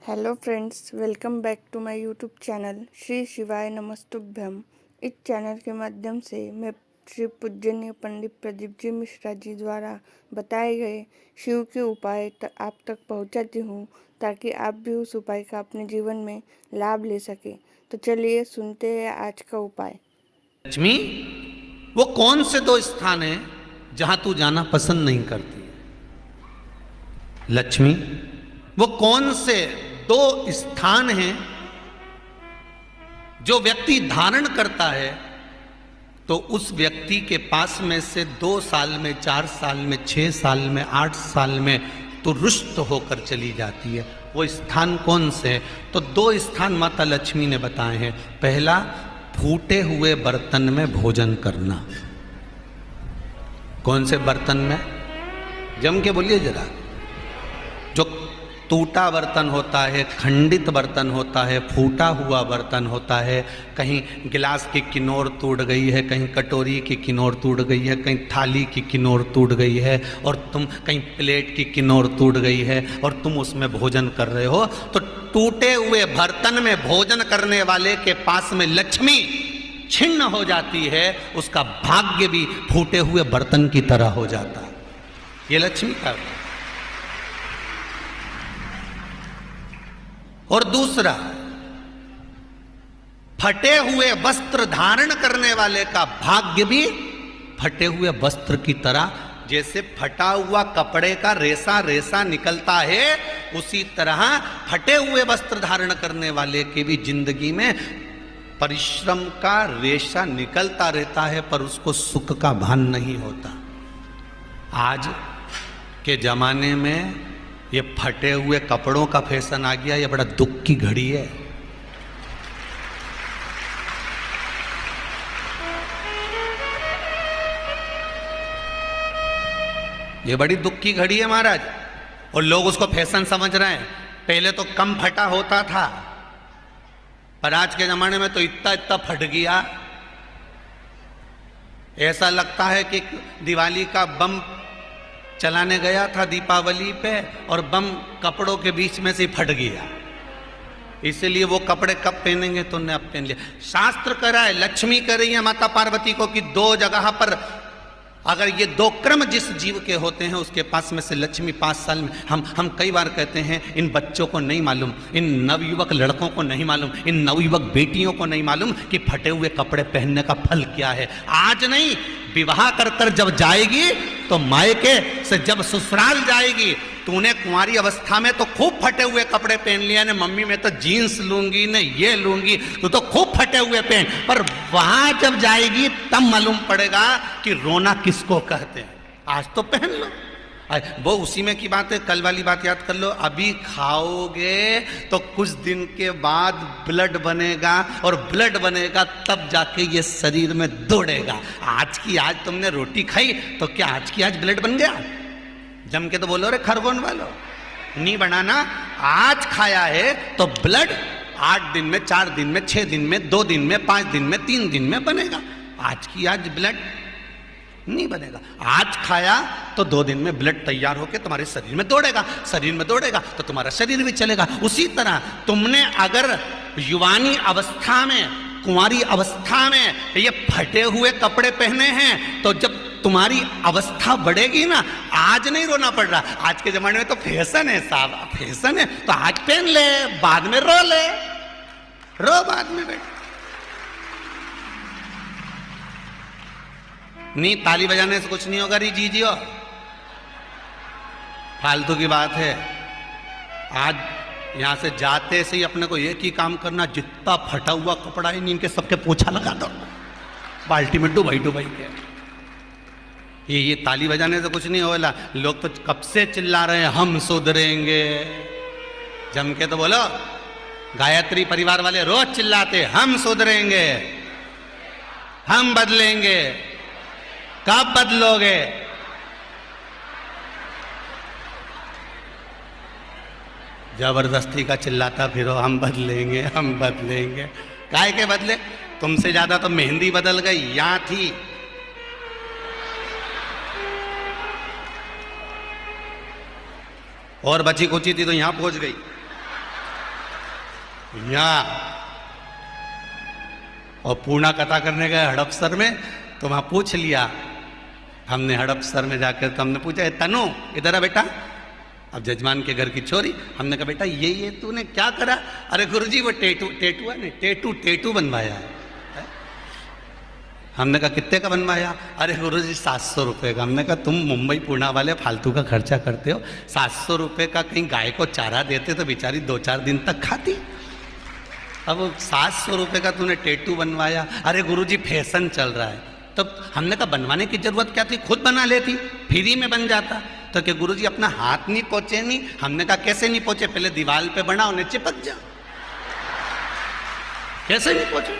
Hello friends, welcome back to my YouTube channel Shri Shivay Namastubhyam. इस channel के माध्यम से मैं श्री पूजनीय पंडित प्रदीप जी मिश्रा जी द्वारा बताए गए शिव के उपाय आप तक पहुंचाती हूं, ताकि आप भी उस उपाय का अपने जीवन में लाभ ले सके। तो चलिए सुनते हैं आज का उपाय। लक्ष्मी, वो कौन से दो स्थान हैं जहां तू जाना पसंद नहीं करती है? लक्ष्मी, वो कौन से दो स्थान हैं जो व्यक्ति धारण करता है तो उस व्यक्ति के पास में से 2 साल में, 4 साल में, 6 साल में, 8 साल में तो रुष्ट होकर चली जाती है? वो स्थान कौन से हैं? तो 2 स्थान माता लक्ष्मी ने बताए हैं। पहला, फूटे हुए बर्तन में भोजन करना। कौन से बर्तन में? जम के बोलिए जरा। जो टूटा बर्तन होता है, खंडित बर्तन होता है, फूटा हुआ बर्तन होता है, कहीं गिलास की किनोर टूट गई है, कहीं कटोरी की किनोर टूट गई है, कहीं थाली की किनोर टूट गई है, और तुम कहीं प्लेट की किनोर टूट गई है और तुम उसमें भोजन कर रहे हो, तो टूटे हुए बर्तन में भोजन करने वाले के पास में लक्ष्मी छिन्न हो जाती है, उसका भाग्य भी फूटे हुए बर्तन की तरह हो जाता है। ये लक्ष्मी का। और दूसरा, फटे हुए वस्त्र धारण करने वाले का भाग्य भी फटे हुए वस्त्र की तरह, जैसे फटा हुआ कपड़े का रेसा रेसा निकलता है, उसी तरह फटे हुए वस्त्र धारण करने वाले की भी जिंदगी में परिश्रम का रेशा निकलता रहता है, पर उसको सुख का भान नहीं होता। आज के जमाने में ये फटे हुए कपड़ों का फैशन आ गया। ये बड़ा दुख की घड़ी है। ये बड़ी दुख की घड़ी है महाराज, और लोग उसको फैशन समझ रहे हैं। पहले तो कम फटा होता था, पर आज के जमाने में तो इतना इतना फट गया, ऐसा लगता है कि दिवाली का बम चलाने गया था दीपावली पे, और बम कपड़ों के बीच में से फट गया। इसलिए वो कपड़े कब पहनेंगे तो ने अब पहन लिया। शास्त्र कह रहा है, लक्ष्मी कह रही है माता पार्वती को कि 2 जगह पर अगर ये 2 क्रम जिस जीव के होते हैं उसके पास में से लक्ष्मी 5 साल में। हम कई बार कहते हैं, इन बच्चों को नहीं मालूम, इन नवयुवक लड़कों को नहीं मालूम, इन नवयुवक बेटियों को नहीं मालूम कि फटे हुए कपड़े पहनने का फल क्या है। आज नहीं, विवाह कर कर जब जाएगी तो मायके से जब ससुराल जाएगी, तूने कुंवारी अवस्था में तो खूब फटे हुए कपड़े पहन लिया ने, मम्मी मैं तो जीन्स लूंगी ने, ये लूंगी, तू तो खूब फटे हुए पहन, पर वहां जब जाएगी तब मालूम पड़ेगा कि रोना किसको कहते हैं। आज तो पहन लो। वो उसी में की बात है, कल वाली बात याद कर लो। अभी खाओगे तो कुछ दिन के बाद ब्लड बनेगा, और ब्लड बनेगा तब जाके ये शरीर में दौड़ेगा। आज की आज तुमने रोटी खाई तो क्या आज की आज ब्लड बन गया? जम के तो बोलो रे खरगोन वालों, नहीं बनाना। आज खाया है तो ब्लड 8 दिन में, 4 दिन में, 6 दिन में, 2 दिन में, 5 दिन में, 3 दिन में बनेगा। आज की आज ब्लड नहीं बनेगा। आज खाया तो 2 दिन में ब्लड तैयार होकर तुम्हारे शरीर में दौड़ेगा, शरीर में दौड़ेगा तो तुम्हारा शरीर भी चलेगा। उसी तरह तुमने अगर युवानी अवस्था में, कुंवारी अवस्था में ये फटे हुए कपड़े पहने हैं, तो जब तुम्हारी अवस्था बढ़ेगी ना, आज नहीं रोना पड़ रहा। आज के जमाने में तो फैशन है साहब, फैशन है तो आज पहन ले, बाद में रो ले, रो बाद में बैठ। नहीं, ताली बजाने से कुछ नहीं होगा री जीजियो, फालतू की बात है। आज यहां से जाते से ही अपने को एक ही काम करना, जितना फटा हुआ कपड़ा है इनके सबके पोछा लगा दो, बाल्टी में डुबाई डुबाई के। ये ताली बजाने से कुछ नहीं होगा। लोग तो कब से चिल्ला रहे हैं हम सुधरेंगे। जम के तो बोलो। गायत्री परिवार वाले रोज चिल्लाते हम सुधरेंगे, हम बदलेंगे। कब बदलोगे? जबरदस्ती का चिल्लाता फिरो हम बदलेंगे, हम बदलेंगे। काहे के बदले? तुमसे ज्यादा तो मेहंदी बदल गई, यहां थी। और बची कुची थी तो यहां पहुंच गई। यहाँ और पूर्णा कथा करने गए हड़पसर में, तो वहां पूछ लिया हमने हड़पसर में जाकर, तो हमने पूछा तनु इधर आ बेटा, अब जजमान के घर की छोरी। हमने कहा बेटा ये तूने क्या करा? अरे गुरुजी वो टेटू है नहीं, टेटू बनवाया है। हमने कहा कितने का बनवाया? अरे गुरुजी 700 रुपये का। हमने कहा तुम मुंबई पूर्णा वाले फालतू का खर्चा करते हो, 700 रुपये का कहीं गाय को चारा देते तो बेचारी 2-4 दिन तक खाती। अब 700 रुपये का तूने टेटू बनवाया। अरे गुरुजी फैशन चल रहा है। तब हमने कहा बनवाने की जरूरत क्या थी, खुद बना लेती, फ्री में बन जाता। तो क्या गुरुजी अपना हाथ नहीं पहुंचे? नहीं। हमने कहा कैसे नहीं पहुंचे? पहले दीवार पे बनाओ, उन्हें चिपक जा। कैसे नहीं पहुंचे?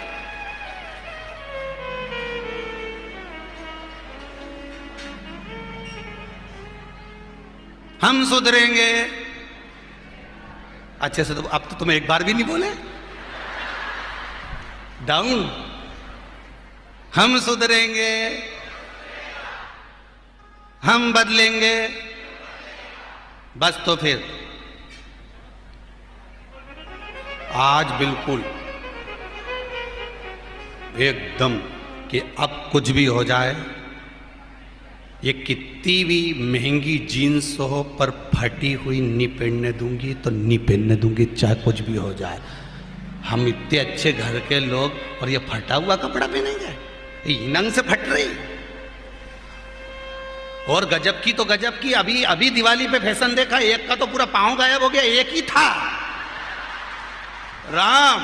हम सुधरेंगे अच्छे से। तो अब तो तुम एक बार भी नहीं बोले डाउन। हम सुधरेंगे, हम बदलेंगे, बस। तो फिर आज बिल्कुल एकदम कि अब कुछ भी हो जाए, ये कितनी भी महंगी जीन्स हो पर फटी हुई नहीं पहनने दूंगी, तो नहीं पहनने दूंगी, चाहे कुछ भी हो जाए। हम इतने अच्छे घर के लोग और ये फटा हुआ कपड़ा पहनेंगे? ये नंग से फट रही। और गजब की तो गजब की, अभी दिवाली पे फैशन देखा, एक का तो पूरा पांव गायब हो गया, एक ही था। राम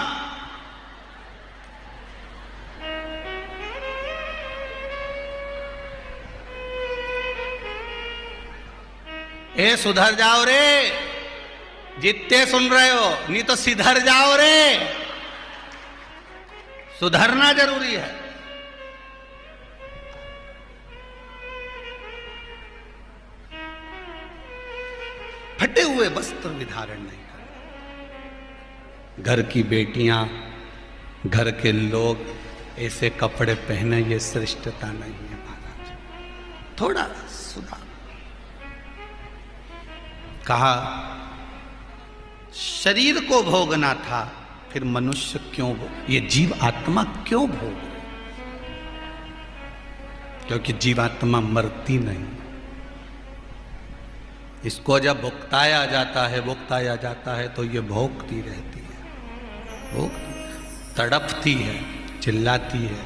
ए सुधर जाओ रे, जितने सुन रहे हो, नहीं तो सिधर जाओ रे। सुधरना जरूरी है। फटे हुए वस्त्र विधारण नहीं करना। घर की बेटियां, घर के लोग ऐसे कपड़े पहने, ये श्रेष्ठता नहीं है महाराज। थोड़ा सुधार। कहा शरीर को भोगना था, फिर मनुष्य क्यों भोग, ये जीव आत्मा क्यों भोग? क्योंकि जीवात्मा मरती नहीं। इसको जब भुगताया जाता है तो ये भोगती रहती है, तड़पती है, चिल्लाती है,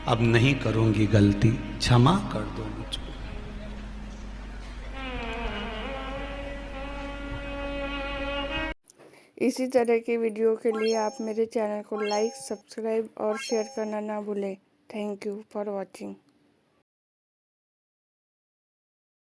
अब नहीं करूंगी गलती, क्षमा कर दो मुझको। इसी तरह की वीडियो के लिए आप मेरे चैनल को लाइक, सब्सक्राइब और शेयर करना ना भूलें। Thank you for watching.